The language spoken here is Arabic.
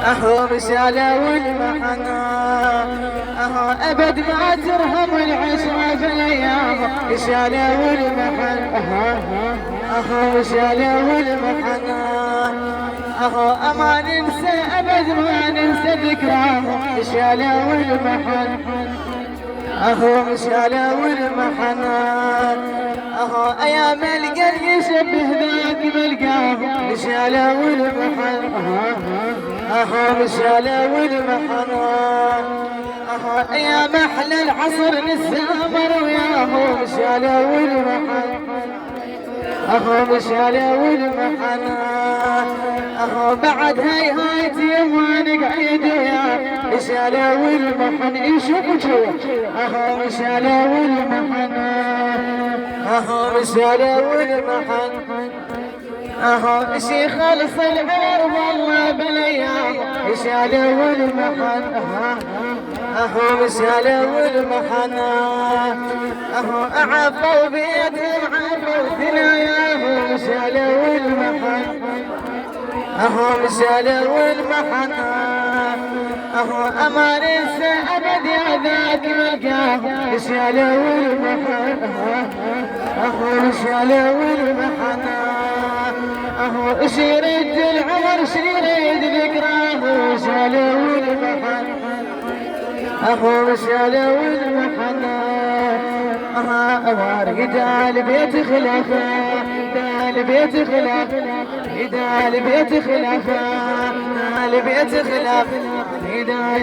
اهو رسالة والمحن، اهو ابد ما ترهم العشرة في الايام. رسالة والمحن، اهو رسالة والمحن، اهو اما ننسى ابد ما ننسى ذكراه. رسالة والمحن، اهو رسالة والمحن، اهو ايام القلب يشبه ذاك ملقاه. رسالة والمحن، اهو رسالة والمحن، اهو ايام احلى العصر نسامر وياه. رسالة والمحن، اهو رسالة والمحن، اهو بعد هيهات يما نقعد وياه. رسالة والمحن يشوف جوا، اهو رسالة والمحن، اهو رسالة والمحن، اهو اشي خلص العمر والله بالايام. رسالة والمحن، اهو رسالة والمحن، اهو عفوا بيدهم عفوا ثناياهم. رسالة والمحن، اهو رسالة والمحن، اهو اما ننسى ابد يا ذاك ملقاه. رسالة والمحن، اهو رسالة والمحن، اهو شريد العمر شريد ذكراه. رسالة والمحن، اهو رسالة والمحن، اوارق دال بيت خلافه، دال بيت خلافه، دال بيت خلافه، دال بيت خلافه، دال